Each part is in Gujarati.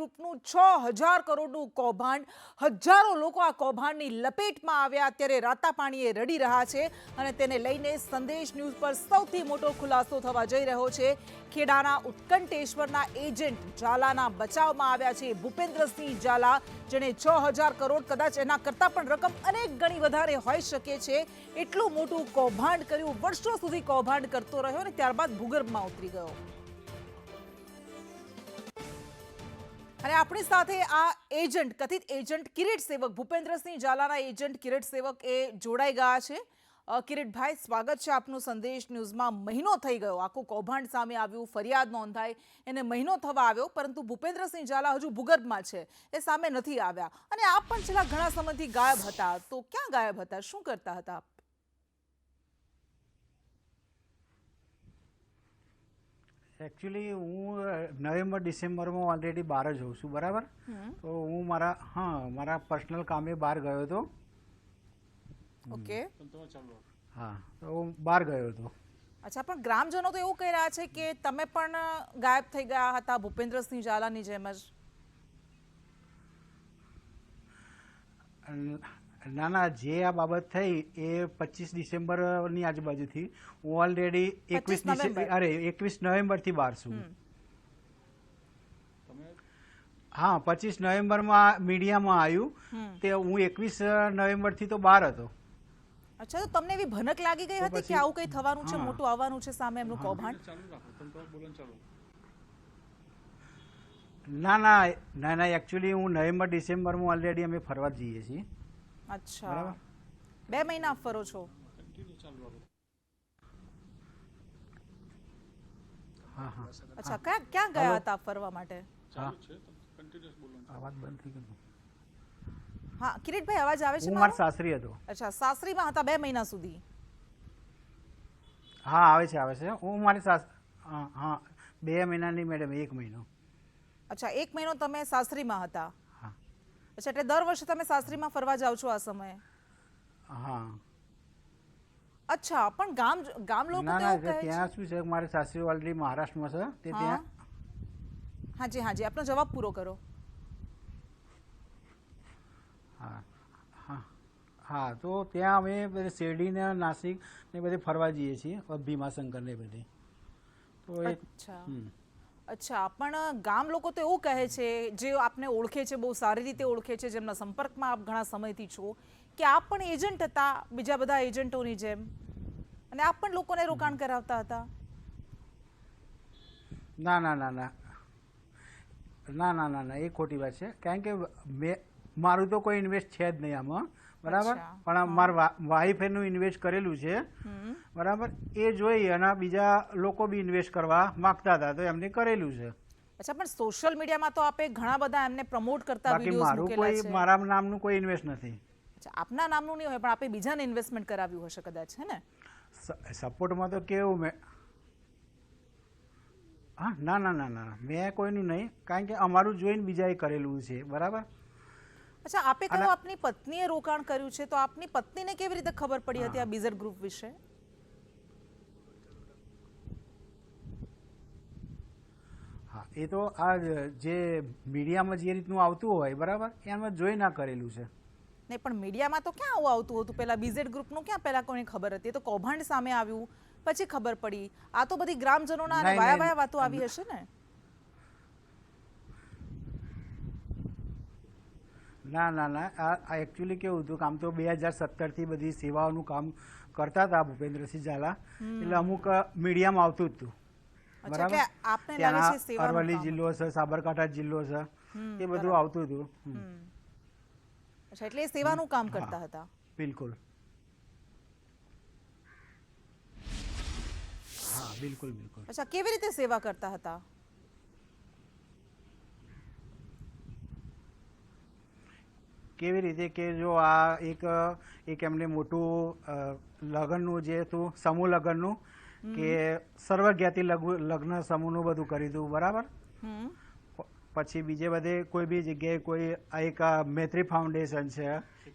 ગ્રુપનું 6000 કરોડનું કૌભાંડ, હજારો લોકો આ કૌભાંડની લપેટમાં આવ્યા. અત્યારે રાતા પાણીએ રડી રહ્યા છે અને તેને લઈને સંદેશ ન્યૂઝ પર સૌથી મોટો ખુલાસો થવા જઈ રહ્યો છે. ખેડાના ઉત્કંઠેશ્વરના એજન્ટ ઝાલાના બચાવમાં આવ્યા છે. ભૂપેન્દ્રસિંહ ઝાલા, જેણે 6000 કરોડ, કદાચ એના કરતાં પણ રકમ અનેક ગણી વધારે હોઈ શકે છે, એટલું મોટું કૌભાંડ કર્યું. વર્ષો સુધી કૌભાંડ કરતો રહ્યો અને ત્યારબાદ ભૂગર્ભમાં ઉતરી ગયો. અને આપણી સાથે આ એજન્ટ, કથિત એજન્ટ કિરીટ સેવક, ભૂપેન્દ્રસિંહ ઝાલાના એજન્ટ કિરીટ સેવક એ જોડાઈ ગયા છે. કિરીટભાઈ, સ્વાગત છે આપનું સંદેશ ન્યૂઝમાં. મહિનો થઈ ગયો, આખું કૌભાંડ સામે આવ્યું, ફરિયાદ નોંધાઈ, એને મહિનો થવા આવ્યો, પરંતુ ભૂપેન્દ્રસિંહ ઝાલા હજુ ભૂગર્ભમાં છે, એ સામે નથી આવ્યા. અને આપ પણ છેલ્લા ઘણા સમયથી ગાયબ હતા. તો ક્યાં ગાયબ હતા, શું કરતા હતા આપ? એકચ્યુઅલી હું નવેમ્બર ડિસેમ્બરમાં ઓલરેડી બહાર જ હોઉં છું, બરાબર. તો હું મારા પર્સનલ કામે બહાર ગયો હતો. ઓકે. હા, તો હું બહાર ગયો હતો. અચ્છા, પણ ગ્રામજનો તો એવું કહી રહ્યા છે કે તમે પણ ગાયબ થઈ ગયા હતા ભૂપેન્દ્રસિંહ ઝાલાની જેમ જ. ના, જે આ બાબત થઈ એ 25 ડિસેમ્બરની આજુબાજુથી. હું ઓલરેડી 21 નવેમ્બરથી બહાર છું. હા, 25 નવેમ્બરમાં મીડિયામાં આવ્યું તે હું 21 નવેમ્બરથી તો બહાર હતો. અચ્છા, તો તમને એવી ભનક લાગી ગઈ હતી કે આવું કંઈ થવાનું છે, મોટું આવવાનું છે સામે એમનું કૌભાંડ? ના, એકચ્યુઅલી હું નવેમ્બર ડિસેમ્બરમાં ઓલરેડી અમે ફરવા જઈએ છીએ. અચ્છા, 2 મહિના ફરો છો? અચ્છા, ક્યાં ગયા હતા ફરવા માટે? અવાજ બંધ થઈ ગયો. હા કિરીટભાઈ, અવાજ આવે છે? હું મારા સાસરી હતો. અચ્છા, સાસરીમાં હતા 2 મહિના સુધી? હા, આવે છે. હું મારી હા, 2 મહિનાની મેડમ, 1 મહિનો. અચ્છા, 1 મહિનો તમે સાસરીમાં હતા? હા. અચ્છા, એટલે દર વર્ષે તમે સાસરીમાં ફરવા જાવ છો આ સમયે? હા. અચ્છા, પણ ગામ લોકો તો એવું કહે છે. ત્યાં શું છે, મારી સાસરી ઓલરેડી મહારાષ્ટ્રમાં છે તે ત્યાં. હાજી, આપનો જવાબ પૂરો કરો. હા, તો ત્યાં અમે શેરડી ને નાસિક ને બધે ફરવા જઈએ છીએ, ભીમાશંકર ને બધે. અચ્છા, પણ ગામ લોકો તો એવું કહે છે, જે આપને ઓળખે છે, બહુ સારી રીતે ઓળખે છે, જેમના સંપર્કમાં આપ ઘણા સમયથી છો, કે આપ પણ એજન્ટ હતા બીજા બધા એજન્ટોની જેમ, અને આપ પણ લોકોને રોકાણ કરાવતા હતા. ના, એ ખોટી વાત છે. કારણ કે મારું તો કોઈ ઇન્વેસ્ટ છે જ નહીં આમાં, બરાબર. પણ મારા વાઈફ એનું ઇન્વેસ્ટ કરેલું છે, બરાબર. એ જોઈ અને બીજા લોકો બી ઇન્વેસ્ટ કરવા માંગતા હતા, તો એમને કરેલું છે. અચ્છા, પણ સોશિયલ મીડિયામાં તો આપે ઘણા બધા એમને પ્રમોટ કરતા વિડિયોઝ મૂકેલા છે. મારા નામનું કોઈ ઇન્વેસ્ટ નથી. અચ્છા, આપના નામનું નહીં હોય, પણ આપે બીજાને ઇન્વેસ્ટમેન્ટ કરાવ્યું હશે કદાચ, હે ને? સપોર્ટમાં તો કેવું મેં ના, મેં કોઈનું નહીં, કારણ કે અમારું જોઈને બીજાએ કરેલું છે, બરાબર. અચ્છા, આપે કહ્યું આપની પત્નીએ રોકાણ કર્યું છે, તો આપની પત્નીને કેવી રીતે ખબર પડી હતી આ બીઝર ગ્રુપ વિશે? હા, એ તો આ જે મીડિયામાં જે રીતનું આવતું હોય, બરાબર, એમાં જોઈ ના કરેલું છે. નહીં, પણ મીડિયામાં તો ક્યાં આવું આવતું હતું? પેલા બીઝેડ ગ્રુપનું ક્યાં પેલા કોઈને ખબર હતી? એ તો કૌભાંડ સામે આવ્યું પછી ખબર પડી. આ તો બધી ગ્રામજનોના અને વાયા વાતો આવી હશે ને? ના, આ એકચ્યુઅલી કેવું હતું, કામ તો 2017થી બધી સેવાઓનું કામ કરતા હતા ભૂપેન્દ્રસિંહ ઝાલા, એટલે અમુક મીડિયામાં આવતું જ હતું, બરાબર. ત્યાંના અરવલ્લી જિલ્લો છે, સાબરકાંઠા જિલ્લો છે, એ બધું આવતું હતું. અચ્છા, એટલે એ સેવાનું કામ કરતા હતા? બિલકુલ. હા, બિલકુલ. અચ્છા, કેવી રીતે સેવા કરતા હતા? કેવી રીતે કે જો આ એક એમને મોટું લગ્નનું જે હતું, સમૂહ લગ્નનું, કે સર્વજ્ઞાતિ લગ્ન સમૂહનું બધું કરી દીધું, બરાબર. પછી બીજે બધે કોઈ બી જગ્યાએ કોઈ એક મૈત્રી ફાઉન્ડેશન છે,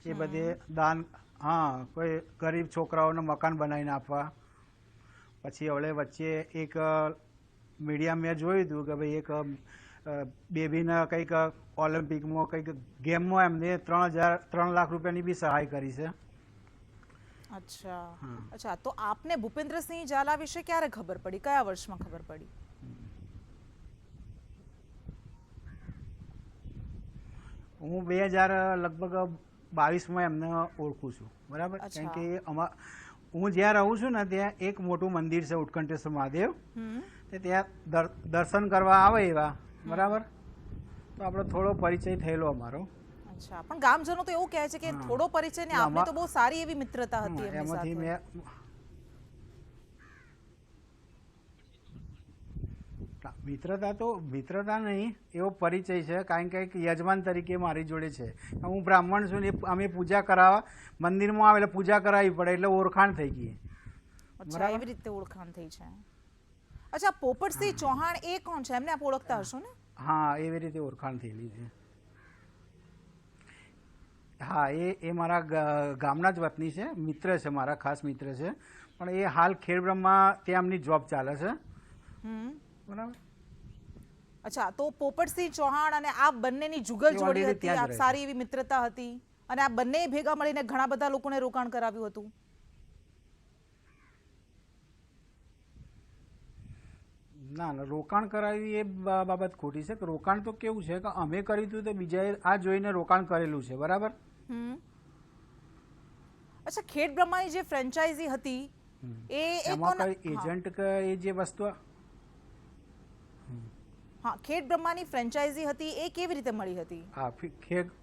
એ બધે દાન, કોઈ ગરીબ છોકરાઓને મકાન બનાવીને આપવા. પછી હવે વચ્ચે એક મીડિયા મેં જોયું હતું કે ભાઈ એક બેબીને કંઈક ઓલિમ્પિકમાં કંઈક ગેમમાં એમને 3 લાખ રૂપિયાની બી સહાય કરી છે. અચ્છા અચ્છા, તો આપને ભૂપેન્દ્રસિંહ ઝાલા વિશે ક્યારે ખબર પડી, કયા વર્ષમાં ખબર પડી? હું 2000 લગભગ 22માં એમને ઓળખું છું, બરાબર. અચ્છા. કારણ કે હું જ્યાં રહું છું ને ત્યાં એક મોટું મંદિર છે ઉત્કંઠેશ્વર મહાદેવ, તે ત્યાં દર્શન કરવા આવે એવા, બરાબર. તો આપણો થોડો પરિચય થયેલો અમારો. અચ્છા, પણ ગામજનો તો એવું કહે છે કે થોડો પરિચય ને આપને તો બહુ સારી એવી મિત્રતા હતી એમની એમાંથી સાથે. મિત્રતા નહીં, એવો પરિચય છે. કારણ કે એક યજમાન તરીકે મારી જોડે છે. હું બ્રાહ્મણ છું ને અમે પૂજા કરાવવા મંદિરમાં આવે એટલે પૂજા કરાવવી પડે એટલે ઓળખાણ થઈ ગઈ. અચ્છા, એવી રીતે ઓળખાણ થઈ છે. અચ્છા, પોપટસિંહ ચૌહાણ એ કોણ છે? એમને આપ ઓળખતા હશો ને? હા, એવી રીતે ઓળખાણ થયેલી છે. હા, એ મારા ગામના જ વતની છે, મિત્ર છે, મારા ખાસ મિત્ર છે. પણ એ હાલ ખેડબ્રહ્મા ત્યાં એમની જોબ ચાલે છે, બરાબર. અચ્છા, તો પોપટસિંહ ચૌહાણ અને આ બંનેની જુગલ જોડી હતી, આ સારી એવી મિત્રતા હતી અને આ બંને ભેગા મળીને ઘણા બધા લોકોને રોકાણ કરાવ્યું હતું. ના, રોકાણ કરાવી એ બાબત ખોટી છે. રોકાણ તો કેવું છે કે અમે કર્યું હતું તો બીજાએ આ જોઈને રોકાણ કરેલું છે, બરાબર. અચ્છા, ખેડબ્રહ્માની જે ફ્રેન્ચાઇઝી હતી એમાં કઈ એજન્ટ કે એ જે વસ્તુ, હા, ખેડબ્રહ્માની ફ્રેન્ચાઇઝી હતી એ કેવી રીતે મળી હતી? હા,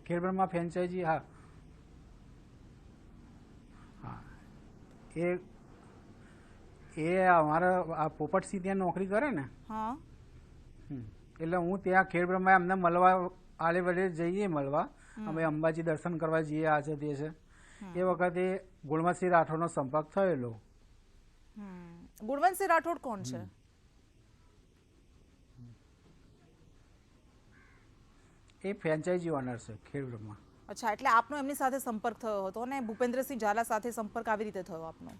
ખેડબ્રહ્મા ફ્રેન્ચાઇઝી, હા હા, એ અમારા આ પોપટસિંહ ત્યાં નોકરી કરે ને, હા, એટલે હું ત્યાં ખેડબ્રહ્મા એમને મળવા આલે વડે જઈએ મળવા. અમે અંબાજી દર્શન કરવા જઈએ, આ છે તે છે. એ વખતે ગુણવંતસિંહ રાઠોડનો સંપર્ક થયેલો. ગુણવંતસિંહ રાઠોડ કોણ છે? એ ફ્રેન્ચાઇઝી ઓનર છે ખેડબ્રહ્મા. અચ્છા, એટલે આપનો એમની સાથે સંપર્ક થયો હતો અને ભૂપેન્દ્રસિંહ ઝાલા સાથે સંપર્ક આવી રીતે થયો આપનો?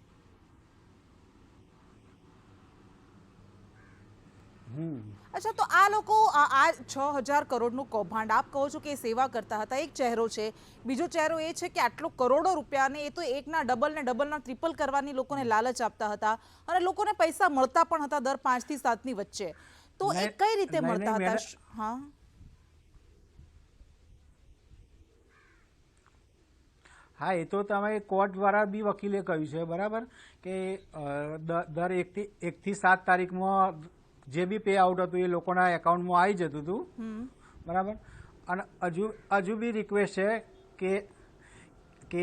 અચ્છા, તો આ લોકો આ 6,000 કરોડનું કૌભાંડ આપ કહો છો કે સેવા કરતા હતા, એક ચહેરો છે. બીજો ચહેરો એ છે કે આટલો કરોડો રૂપિયાને એ તો એકના ડબલ ને ડબલના ટ્રિપલ કરવાની લોકોને લાલચ આપતા હતા અને લોકોને પૈસા મળતા પણ હતા દર 5 થી 7 ની વચ્ચે. તો એ કઈ રીતે મળતા હતા? હા, હા, એ તો તમે કોર્ટ દ્વારા બી વકીલે કહ્યું છે, બરાબર, કે દર 1 થી 7 તારીખમાં જે બી પે આઉટ હતું એ લોકોના એકાઉન્ટમાં આવી જતું હતું, બરાબર. અને હજુ બી રિક્વેસ્ટ છે કે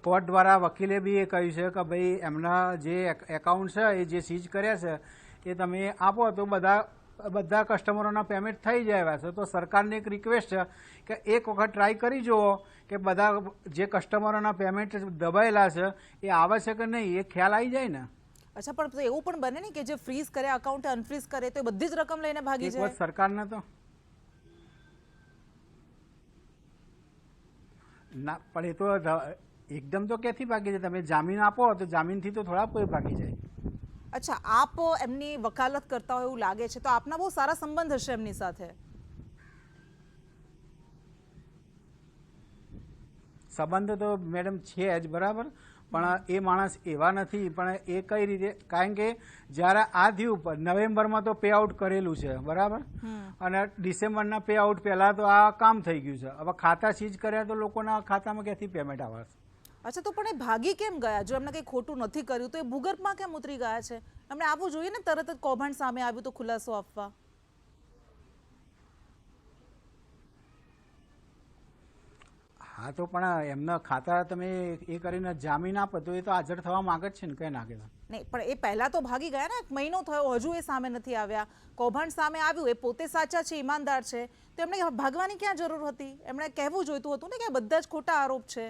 કોર્ટ દ્વારા વકીલે બી એ કહ્યું છે કે ભાઈ એમના જે એકાઉન્ટ છે એ જે સીઝ કર્યા છે એ તમે આપો તો બધા કસ્ટમરોના પેમેન્ટ થઈ જાય છે. તો સરકારને એક રિક્વેસ્ટ છે કે એક વખત ટ્રાય કરી જુઓ કે બધા જે કસ્ટમરોના પેમેન્ટ દબાયેલા છે એ આવે છે કે નહીં, એ ખ્યાલ આવી જાય ને. અચ્છા, પણ એવું પણ બને ને કે જે ફ્રીઝ કરે અકાઉન્ટ અનફ્રીઝ કરે તો એ બધી જ રકમ લઈને ભાગી જાય? સરકારને તો ના, પણ એ તો એકદમ તો ક્યાંથી ભાગી જાય? તમે જામીન આપો તો જામીનથી તો થોડા કોઈ ભાગી જાય. અચ્છા, આપ એમની વકાલત કરતા હોય એવું લાગે છે, તો આપના બહુ સારા સંબંધ હશે એમની સાથે. સંબંધ તો મેડમ છે જ, બરાબર. પણ એ માણસ એવા નથી. પણ એ કઈ રીતે? કારણ કે જ્યારે આ થયું નવેમ્બરમાં તો પે આઉટ કરેલું છે, બરાબર, અને ડિસેમ્બરના પે આઉટ પહેલા તો આ કામ થઈ ગયું છે. હવે ખાતા સીઝ કર્યા તો લોકોના ખાતામાં ક્યાંથી પેમેન્ટ આવે? અચ્છા, તો પણ એ ભાગી કેમ ગયા? જો એમને કંઈ ખોટું નથી કર્યું તો એ ભૂગર્ભમાં કેમ ઉતરી ગયા છે? એમને આવવું જોઈએ ને, તરત જ કૌભાંડ સામે આવ્યું તો ખુલાસો આપવા. હા, તો પણ એમના ખાતા તમે એ કરીને જામીન આપો તો એ તો હાજર થવા માંગે જ છે ને, કઈ નાખે નહીં. પણ એ પહેલા તો ભાગી ગયા ને, 1 મહિનો થયો હજુ એ સામે નથી આવ્યા. કૌભાંડ સામે આવ્યું, એ પોતે સાચા છે, ઈમાનદાર છે, તો એમને ભાગવાની ક્યાં જરૂર હતી? એમણે કહેવું જોઈતું હતું ને કે બધા જ ખોટા આરોપ છે.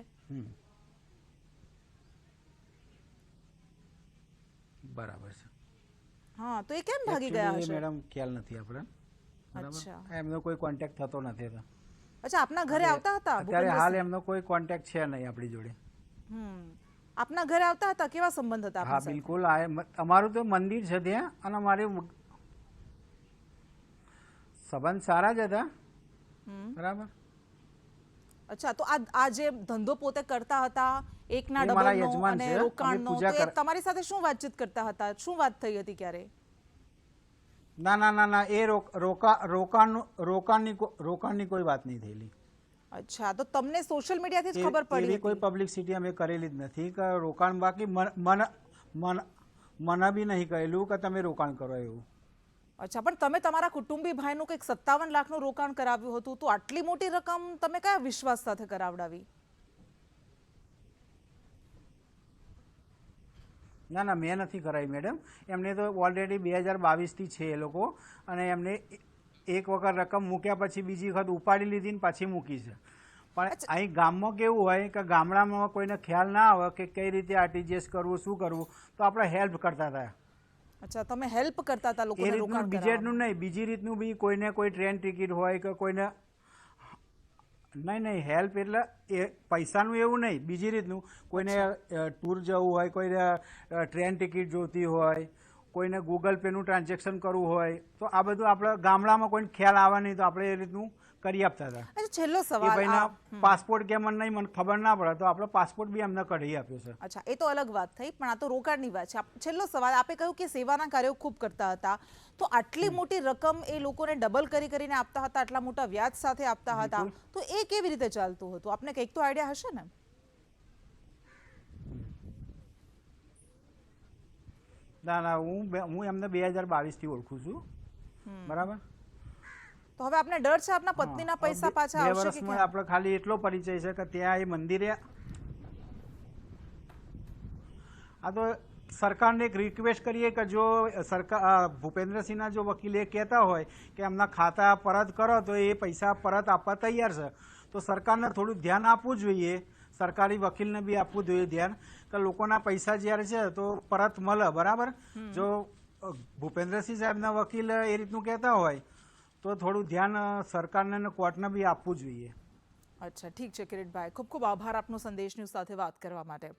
બરાબર છે. હા, તો એ કેમ ભાગી ગયા હશે? મેડમ ખ્યાલ નથી આપણે. અચ્છા, એમનો કોઈ કોન્ટેક્ટ થતો નથી. અચ્છા, આપના ઘરે આવતા હતા? અત્યારે હાલ એમનો કોઈ કોન્ટેક્ટ છે નહીં આપણી જોડે. આપના ઘરે આવતા હતા? કેવા સંબંધ હતા? હા, બિલકુલ. અમારું તો મંદિર છે ત્યાં, અને અમારે સંબંધ સારા જ હતા. બરાબર. અચ્છા, તો આ જે ધંધો પોતે કરતા હતા એકના એ મારા ડબલનો યજમાન અને છે. અમે રોકાણનો, પૂજા તો એ તમારી સાથે શું વાતચીત કરતા હતા? શું વાત થઈ હતી ક્યારે? ના ના ના ના, એ રોકાણની કોઈ વાત નહીં થયેલી. અચ્છા, તો તમને સોશિયલ મીડિયાથી જ ખબર પડી એવી કોઈ હતી? પબ્લિસિટી અમે કરેલી જ નથી કે રોકાણ. બાકી મને બી નહીં કહેલું કે તમે રોકાણ કરો એવું. અચ્છા, પણ તમે તમારા કુટુંબી ભાઈનું કંઈક 57 લાખનું રોકાણ કરાવ્યું હતું, તો આટલી મોટી રકમ તમે કયા વિશ્વાસ સાથે કરાવડાવી? ના ના, મેં નથી કરાવી મેડમ. એમને તો ઓલરેડી 2022થી છે એ લોકો, અને એમને એક વખત રકમ મૂક્યા પછી બીજી વખત ઉપાડી લીધી ને પાછી મૂકી છે. પણ અહીં ગામમાં કેવું હોય કે ગામડામાં કોઈને ખ્યાલ ના આવે કે કઈ રીતે આરટીજીએસ કરવું, શું કરવું, તો આપણે હેલ્પ કરતા હતા. અચ્છા, તમે હેલ્પ કરતા હતા એ લોકોને રીતનું રોકાણ બીજેનું નહીં, બીજી રીતનું બી કોઈને કોઈ ટ્રેન ટિકિટ હોય કે કોઈને નહીં હેલ્પ એટલે એ પૈસાનું એવું નહીં, બીજી રીતનું કોઈને ટૂર જવું હોય, કોઈને ટ્રેન ટિકિટ જોઈતી હોય, કોઈને ગૂગલ પેનું ટ્રાન્ઝેક્શન કરવું હોય, તો આ બધું આપણે ગામડામાં કોઈને ખ્યાલ આવે નહીં તો આપણે એ રીતનું કરી આપતા હતા. અચ્છા, છેલ્લો એ સવાલ. ભાઈના પાસપોર્ટ કેમ નહીં મને ખબર ના પડે, તો આપણે પાસપોર્ટ બી અમને કઢી આપ્યો છે. અચ્છા, એ તો અલગ વાત થઈ, પણ આ તો રોકાણની વાત છે. છેલ્લો સવાલ, આપે કહ્યું કે સેવાના કાર્યો ખૂબ કરતા હતા, તો આટલી મોટી રકમ એ લોકોને ડબલ કરીને આપતા હતા, આટલા મોટા વ્યાજ સાથે આપતા હતા, તો એ કેવી રીતે ચાલતું હતું? આપને કંઈક તો આઈડિયા હશે ને? ના ના, હું એમને 2022થી ઓળખું છું. બરાબર. તો હવે આપને ડર છે આપના પત્નીના પૈસા પાછા આવશે કે વર્ષમાં આપણે ખાલી એટલો પરિચય છે કે ત્યાં એ મંદિરે. આ તો સરકારને એક રિક્વેસ્ટ કરીએ કે જો સરકાર ભૂપેન્દ્રસિંહના જો વકીલ એ કહેતા હોય કે એમના ખાતા પરત કરો તો એ પૈસા પરત આપવા તૈયાર છે, તો સરકારને થોડું ધ્યાન આપવું જોઈએ. સરકારી વકીલને બી આપવું જોઈએ ધ્યાન કે લોકોના પૈસા જ્યારે છે તો પરત મળે. બરાબર. જો ભૂપેન્દ્રસિંહ સાહેબના વકીલ એ રીતનું કહેતા હોય તો થોડું ધ્યાન સરકારને અને કોર્ટને બી આપવું જોઈએ. અચ્છા, ઠીક છે કિરીટભાઈ, ખૂબ ખૂબ આભાર આપનો સંદેશ ન્યૂઝ સાથે વાત કરવા માટે.